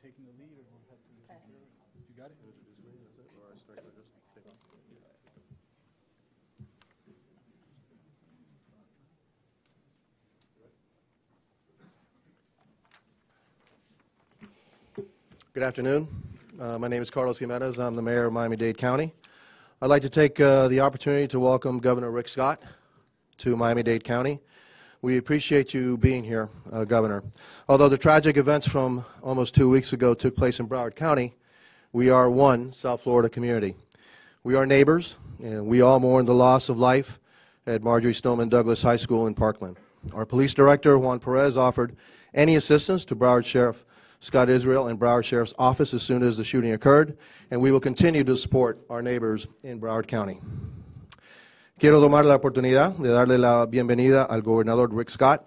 taking the lead, or we'll have to take care of it? You got it? Good afternoon. My name is Carlos Jimenez. I'm the mayor of Miami-Dade County. I'd like to take the opportunity to welcome Governor Rick Scott to Miami-Dade County. We appreciate you being here, Governor. Although the tragic events from almost 2 weeks ago took place in Broward County, we are one South Florida community. We are neighbors, and we all mourn the loss of life at Marjory Stoneman Douglas High School in Parkland. Our police director, Juan Perez, offered any assistance to Broward Sheriff Scott Israel and Broward Sheriff's Office as soon as the shooting occurred, and we will continue to support our neighbors in Broward County. Quiero tomar la oportunidad de darle la bienvenida al gobernador Rick Scott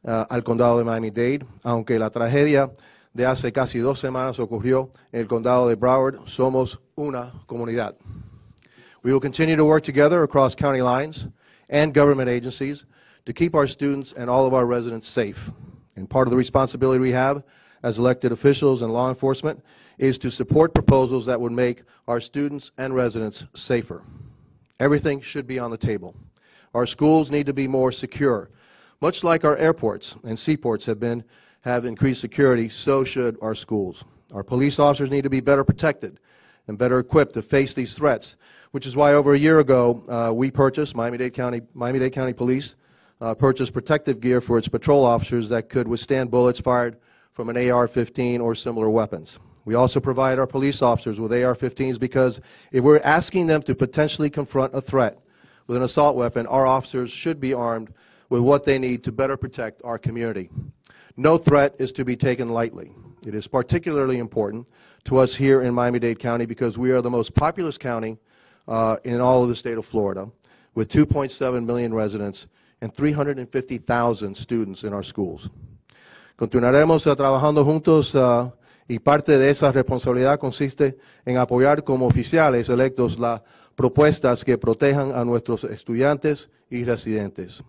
al condado de Miami-Dade, aunque la tragedia de hace casi 2 semanas ocurrió en el condado de Broward. Somos una comunidad. We will continue to work together across county lines and government agencies to keep our students and all of our residents safe. And part of the responsibility we have as elected officials and law enforcement is to support proposals that would make our students and residents safer. Everything should be on the table. Our schools need to be more secure. Much like our airports and seaports have increased security, so should our schools. Our police officers need to be better protected and better equipped to face these threats, which is why over a year ago we purchased, Miami-Dade County Police purchased protective gear for its patrol officers that could withstand bullets fired from an AR-15 or similar weapons. We also provide our police officers with AR-15s because if we're asking them to potentially confront a threat with an assault weapon, our officers should be armed with what they need to better protect our community. No threat is to be taken lightly. It is particularly important to us here in Miami-Dade County because we are the most populous county in all of the state of Florida, with 2.7 million residents and 350,000 students in our schools. Continuaremos trabajando juntos y parte de esa responsabilidad consiste en apoyar como oficiales electos las propuestas que protejan a nuestros estudiantes y residentes.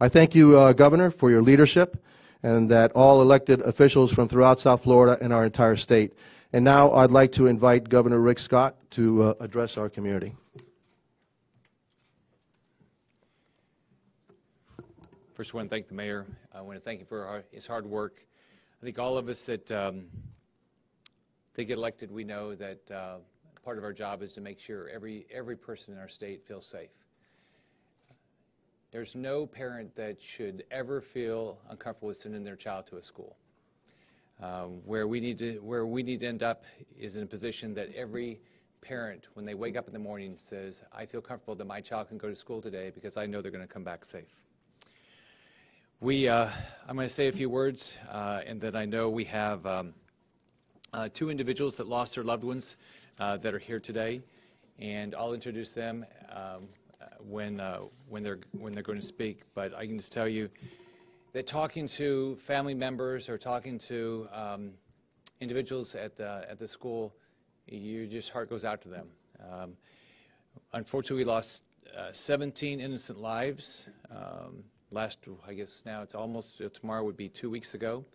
I thank you, Governor, for your leadership and that all elected officials from throughout South Florida and our entire state. And now I'd like to invite Governor Rick Scott to address our community. First, I want to thank the mayor. I want to thank him for his hard work. I think all of us that get elected, we know that part of our job is to make sure every person in our state feels safe. There's no parent that should ever feel uncomfortable with sending their child to a school. Where we need to end up is in a position that every parent, when they wake up in the morning, says, I feel comfortable that my child can go to school today because I know they're going to come back safe. I'm going to say a few words, and then I know we have 2 individuals that lost their loved ones that are here today, and I'll introduce them when they're going to speak. But I can just tell you that talking to family members or talking to individuals at the school, your heart goes out to them. Unfortunately, we lost 17 innocent lives. I guess now it's almost, tomorrow would be 2 weeks ago.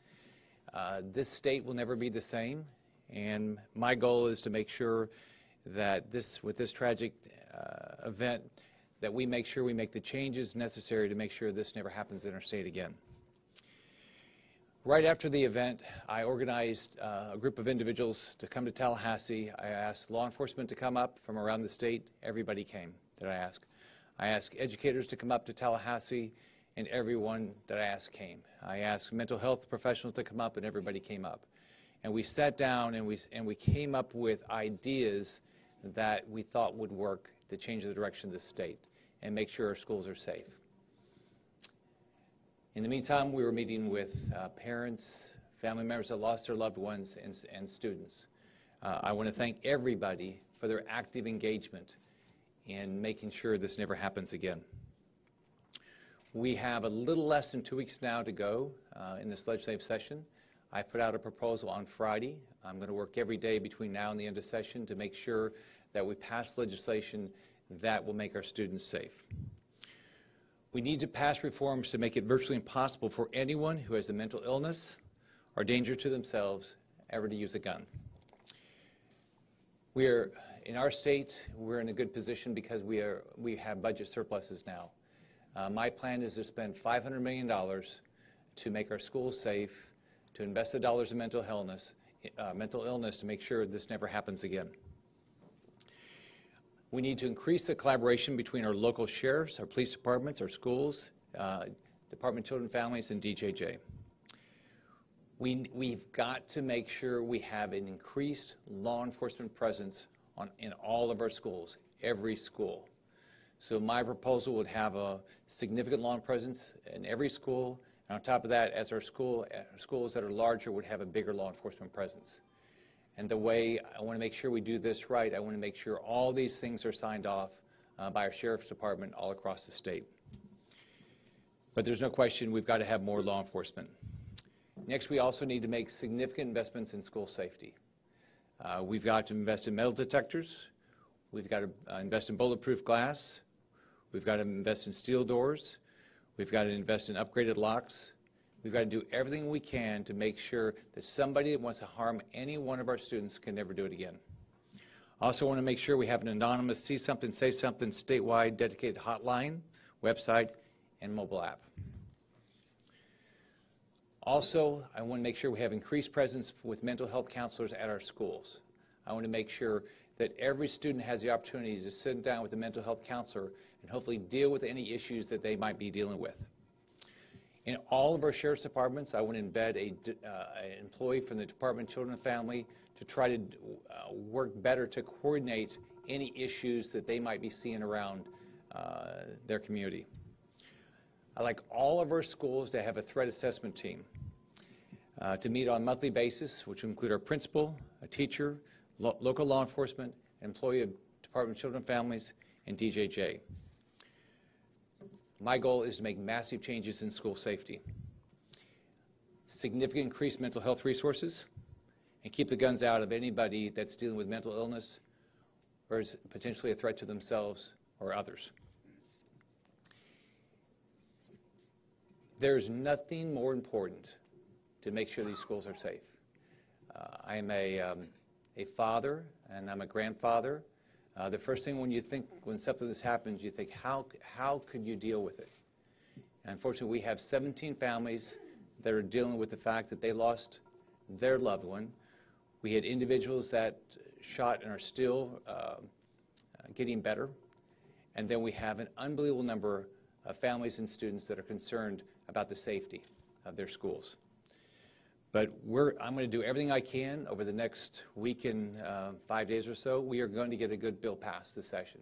This state will never be the same, and my goal is to make sure that with this tragic event, that we make sure we make the changes necessary to make sure this never happens in our state again. Right after the event, I organized a group of individuals to come to Tallahassee. I asked law enforcement to come up from around the state. Everybody came that I asked. I asked educators to come up to Tallahassee, and everyone that I asked came. I asked mental health professionals to come up, and everybody came up. And we sat down and we came up with ideas that we thought would work to change the direction of the state and make sure our schools are safe. In the meantime, we were meeting with parents, family members that lost their loved ones, and students. I want to thank everybody for their active engagement in making sure this never happens again. We have a little less than 2 weeks now to go in this legislative session. I put out a proposal on Friday. I'm going to work every day between now and the end of session to make sure that we pass legislation that will make our students safe. We need to pass reforms to make it virtually impossible for anyone who has a mental illness or danger to themselves ever to use a gun. In our state, we're in a good position because we have budget surpluses now. My plan is to spend $500 million to make our schools safe, to invest the dollars in mental illness to make sure this never happens again. We need to increase the collaboration between our local sheriffs, our police departments, our schools, Department of Children and Families, and DJJ. We've got to make sure we have an increased law enforcement presence in all of our schools, every school. So my proposal would have a significant law presence in every school, and on top of that, as our schools that are larger would have a bigger law enforcement presence. And the way I want to make sure we do this right, I want to make sure all these things are signed off by our Sheriff's Department all across the state. But there's no question we've got to have more law enforcement. Next, we also need to make significant investments in school safety. We've got to invest in metal detectors. We've got to invest in bulletproof glass. We've got to invest in steel doors. We've got to invest in upgraded locks. We've got to do everything we can to make sure that somebody that wants to harm any one of our students can never do it again. I also want to make sure we have an anonymous See Something, Say Something statewide dedicated hotline, website, and mobile app. Also, I want to make sure we have increased presence with mental health counselors at our schools. I want to make sure that every student has the opportunity to sit down with a mental health counselor and hopefully deal with any issues that they might be dealing with. In all of our sheriff's departments, I want to embed an employee from the Department of Children and Family to try to work better to coordinate any issues that they might be seeing around their community. I'd like all of our schools to have a threat assessment team to meet on a monthly basis, which will include our principal, a teacher, local law enforcement, employee of Department of Children and Families, and DJJ. My goal is to make massive changes in school safety, significantly increase mental health resources, and keep the guns out of anybody that's dealing with mental illness or is potentially a threat to themselves or others. There's nothing more important to make sure these schools are safe. I am a father and I'm a grandfather. The first thing when something like this happens, you think, how could you deal with it? And unfortunately, we have 17 families that are dealing with the fact that they lost their loved one. We had individuals that shot and are still getting better. And then we have an unbelievable number of families and students that are concerned about the safety of their schools. But I'm going to do everything I can over the next week and 5 days or so. We are going to get a good bill passed this session.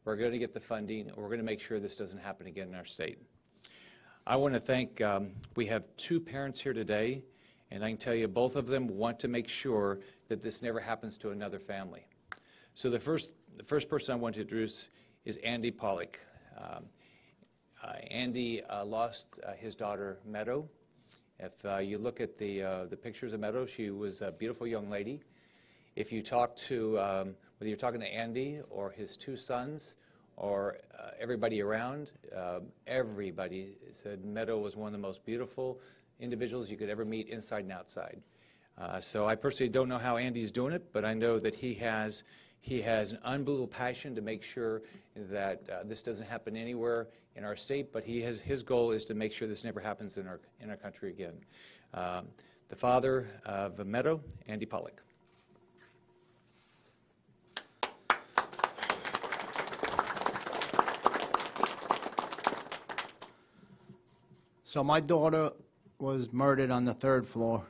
We're going to get the funding, and we're going to make sure this doesn't happen again in our state. I want to thank, we have 2 parents here today, and I can tell you both of them want to make sure that this never happens to another family. So the first person I want to introduce is Andy Pollock. Andy lost his daughter, Meadow. If you look at the pictures of Meadow, she was a beautiful young lady. If you talk to, whether you're talking to Andy or his 2 sons or everybody around, everybody said Meadow was one of the most beautiful individuals you could ever meet inside and outside. So I personally don't know how Andy's doing it, but I know that he has an unbelievable passion to make sure that this doesn't happen anywhere in our state, but his goal is to make sure this never happens in our country again. The father of Meadow, Andy Pollock. So my daughter was murdered on the 3rd floor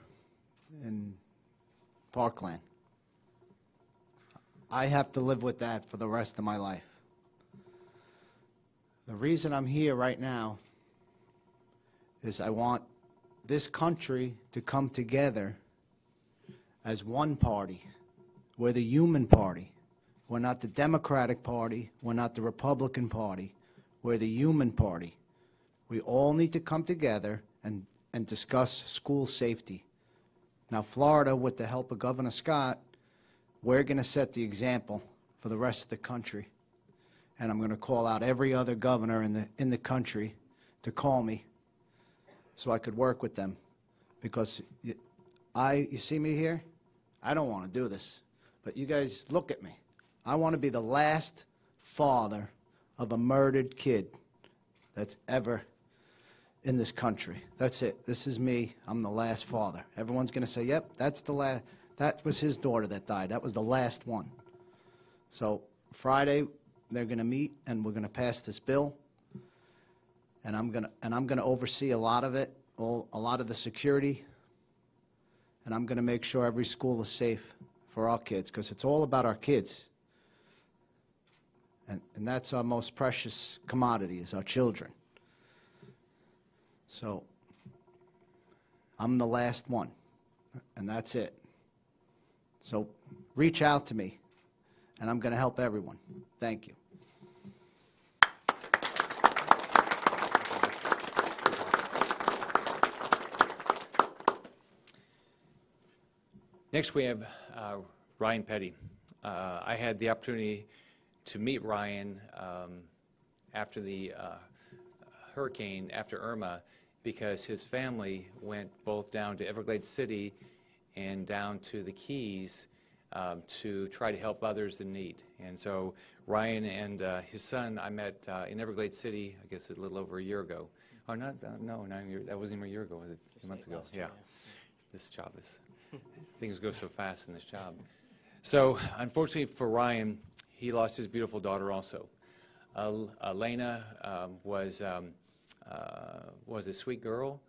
in Parkland. I have to live with that for the rest of my life. The reason I'm here right now is I want this country to come together as one party. We're the human party. We're not the Democratic Party. We're not the Republican Party. We're the human party. We all need to come together and discuss school safety. Now, Florida, with the help of Governor Scott, we're going to set the example for the rest of the country. And I'm going to call out every other governor in the country to call me so I could work with them. Because you see me here? I don't want to do this. But you guys, look at me. I want to be the last father of a murdered kid that's ever in this country. That's it. This is me. I'm the last father. Everyone's going to say, yep, that's the last. That was his daughter that died. That was the last one. So Friday, they're going to meet, and we're going to pass this bill. And I'm going to oversee a lot of it, a lot of the security. And I'm going to make sure every school is safe for our kids, because it's all about our kids. And that's our most precious commodity, is our children. So I'm the last one, and that's it. So reach out to me, and I'm going to help everyone. Thank you. Next, we have Ryan Petty. I had the opportunity to meet Ryan after the hurricane, after Irma, because his family went both down to Everglades City and down to the Keys to try to help others in need. And so Ryan and his son I met in Everglades City, I guess a little over a year ago. Oh, not a year, that wasn't even a year ago, was it? A few months ago. Yeah. This job is, things go so fast in this job. So unfortunately for Ryan, he lost his beautiful daughter also. Elena was a sweet girl.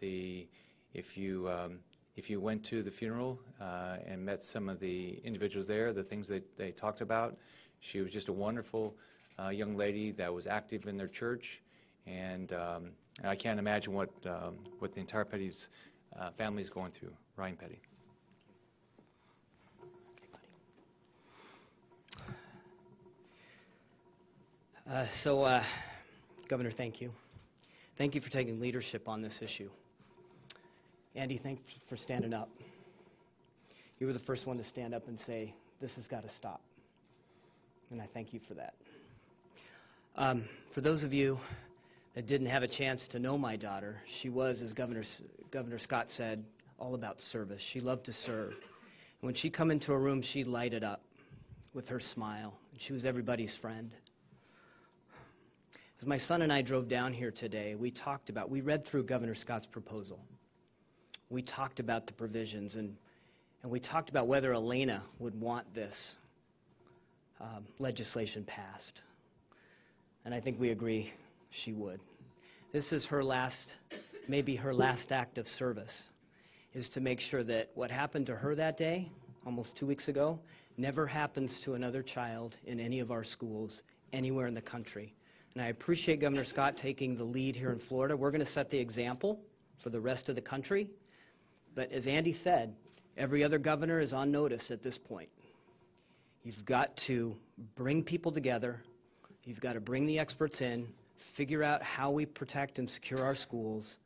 If you went to the funeral and met some of the individuals there, the things that they talked about, she was just a wonderful young lady that was active in their church, and I can't imagine what the entire Petty's family is going through. Ryan Petty. Governor, thank you. Thank you for taking leadership on this issue. Andy, thanks for standing up. You were the first one to stand up and say, this has got to stop. And I thank you for that. For those of you that didn't have a chance to know my daughter, she was, as Governor Scott said, all about service. She loved to serve. And when she come into a room, she lighted up with her smile. And she was everybody's friend. As my son and I drove down here today, we read through Governor Scott's proposal. We talked about the provisions, and we talked about whether Elena would want this legislation passed. And I think we agree she would. This is her last, maybe her last act of service, is to make sure that what happened to her that day, almost 2 weeks ago, never happens to another child in any of our schools anywhere in the country. And I appreciate Governor Scott taking the lead here in Florida. We're going to set the example for the rest of the country. But as Andy said, every other governor is on notice at this point. You've got to bring people together. You've got to bring the experts in, figure out how we protect and secure our schools,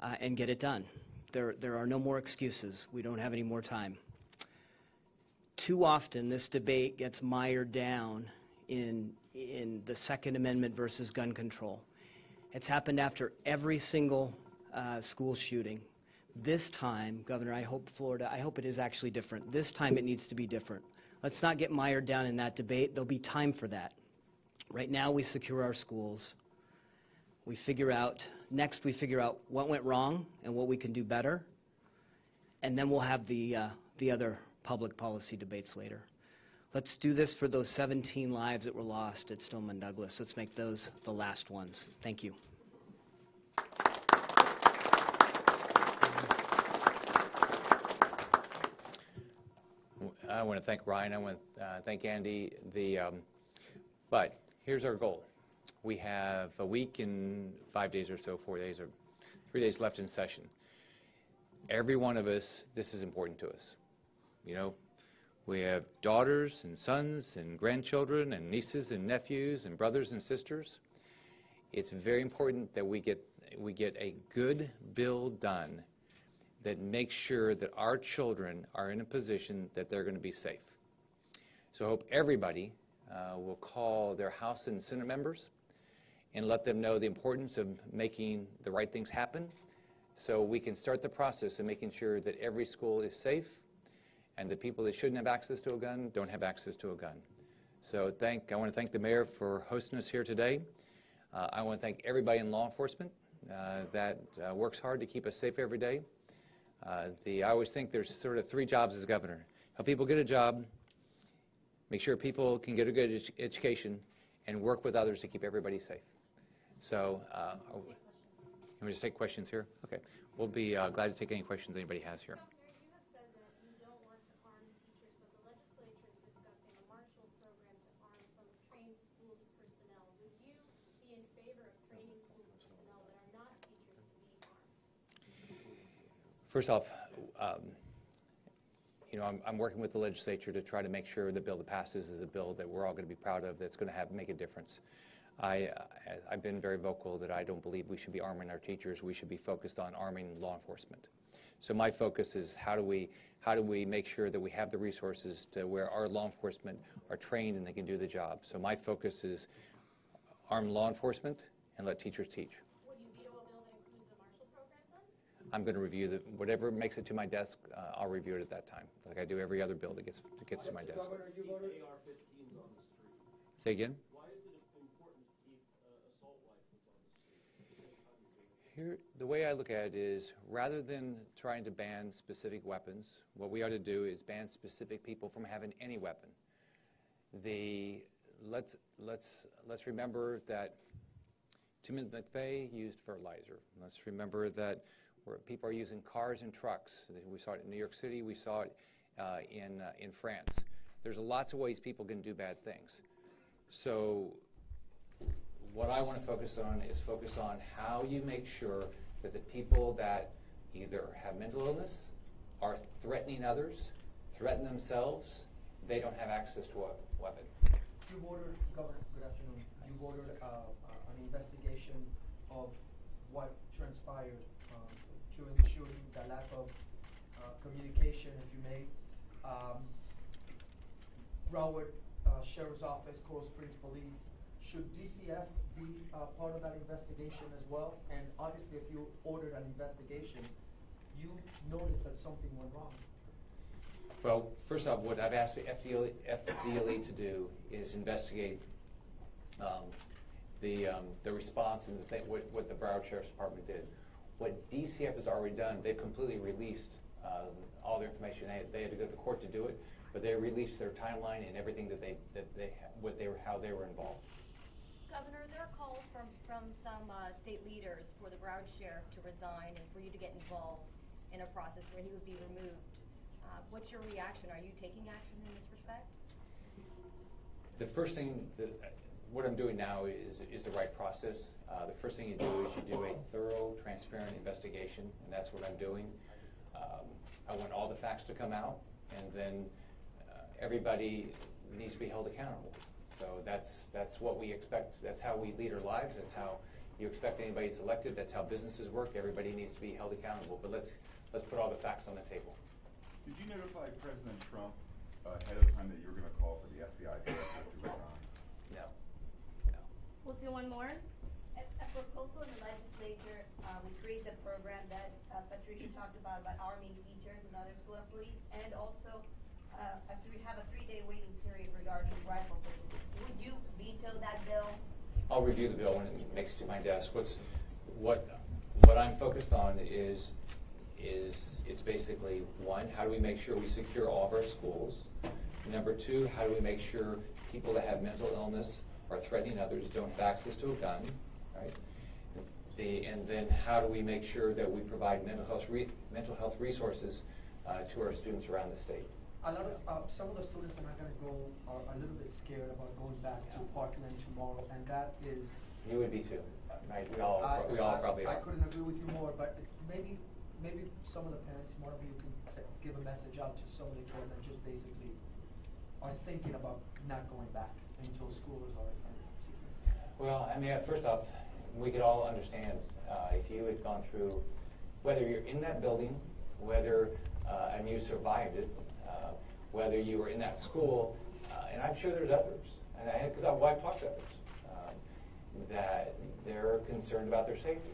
and get it done. There are no more excuses. We don't have any more time. Too often, this debate gets mired down in the Second Amendment versus gun control. It's happened after every single school shooting. This time, Governor, I hope it is actually different. This time it needs to be different. Let's not get mired down in that debate. There'll be time for that. Right now we secure our schools. We figure out what went wrong and what we can do better. And then we'll have the other public policy debates later. Let's do this for those 17 lives that were lost at Stoneman Douglas. Let's make those the last ones. Thank you. I want to thank Ryan. I want to thank Andy. But here's our goal. We have a week and 5 days or so, 4 days or 3 days left in session. Every one of us, this is important to us. You know, we have daughters and sons and grandchildren and nieces and nephews and brothers and sisters. It's very important that we get a good bill done that makes sure that our children are in a position that they're going to be safe. So I hope everybody will call their House and Senate members and let them know the importance of making the right things happen, so we can start the process of making sure that every school is safe and the people that shouldn't have access to a gun don't have access to a gun. So I want to thank the mayor for hosting us here today. I want to thank everybody in law enforcement that works hard to keep us safe every day. I always think there's sort of 3 jobs as governor. Help people get a job, make sure people can get a good education, and work with others to keep everybody safe. So, can we just take questions here? Okay. We'll be glad to take any questions anybody has here. Governor, you have said that you don't want to arm teachers, but the legislature is discussing a Marshall program to arm some trained school personnel. Would you be in favor of training school personnel that are not teachers to be armed? First off, I'm working with the legislature to try to make sure the bill that passes is a bill that we're all going to be proud of, that's going to make a difference. I've been very vocal that I don't believe we should be arming our teachers. We should be focused on arming law enforcement. So my focus is how do we make sure that we have the resources to where our law enforcement are trained and they can do the job. So my focus is arm law enforcement and let teachers teach. Would you veto a bill that includes the Marshall program then? I'm going to review whatever makes it to my desk. I'll review it at that time, like I do every other bill that gets to my desk. Governor, you voted AR-15s on the street. Say again? Why is it important to keep assault rifles on the street? Here, the way I look at it is, rather than trying to ban specific weapons, what we ought to do is ban specific people from having any weapon. Let's remember that Timothy McVeigh used fertilizer. Let's remember that people are using cars and trucks. We saw it in New York City. We saw it in France. There's lots of ways people can do bad things. So what I want to focus on is how you make sure that the people that either have mental illness, are threatening others, threaten themselves, they don't have access to a weapon. You ordered, Governor, good afternoon. You ordered an investigation of what transpired during the shooting, the lack of communication, if you may. Broward Sheriff's Office, Coral Springs Police, should DCF be part of that investigation as well? And obviously, if you ordered an investigation, you noticed that something went wrong. Well, first off, what I've asked the FDLE to do is investigate the response and what the Broward Sheriff's Department did. What DCF has already done, they've completely released all their information. They had to go to court to do it, but they released their timeline and everything how they were involved. Governor, there are calls from some state leaders for the Broward Sheriff to resign and for you to get involved in a process where he would be removed. What's your reaction? Are you taking action in this respect? The first thing what I'm doing now is the right process. The first thing you do is you do a thorough, transparent investigation, and that's what I'm doing. I want all the facts to come out, and then everybody needs to be held accountable. So that's what we expect. That's how we lead our lives. That's how you expect anybody that's elected. That's how businesses work. Everybody needs to be held accountable. But let's put all the facts on the table. Did you notify President Trump ahead of time that you were going to call for the FBI director to resign? No. We'll do one more. A proposal in the legislature would create the program that Patricia talked about arming teachers and other school employees, and also have a 3-day waiting period regarding rifle purchases. Would you veto that bill? I'll review the bill when it makes it to my desk. What I'm focused on is it's basically, one, how do we make sure we secure all of our schools? Number two, how do we make sure people that have mental illness or threatening others don't have access to a gun, right? And then how do we make sure that we provide mental health resources to our students around the state? Some of the students are not going to go, are a little bit scared about going back to Parkland tomorrow, and that is... You would be too, right? We all probably are. I couldn't agree with you more, but maybe some of the parents, one of you can give a message out to some of the kids that just basically are thinking about not going back until school is already ended. Well, I mean, first off, we could all understand if you had gone through, whether you're in that building, whether and you survived it, whether you were in that school, and I'm sure there's others, and because I've talked to others, that they're concerned about their safety.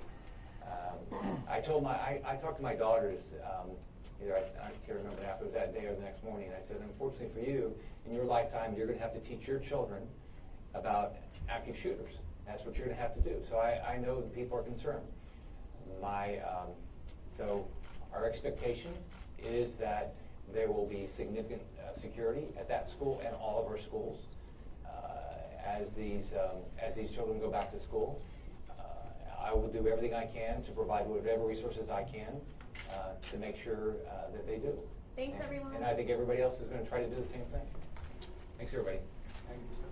I talked to my daughters, I can't remember now if it was that day or the next morning. I said, unfortunately for you, in your lifetime, you're going to have to teach your children about active shooters. That's what you're going to have to do. So I know that people are concerned. So our expectation is that there will be significant security at that school and all of our schools as these children go back to school. I will do everything I can to provide whatever resources I can to make sure that they do. Thanks, everyone. And I think everybody else is going to try to do the same thing. Thanks, everybody. Thank you, sir.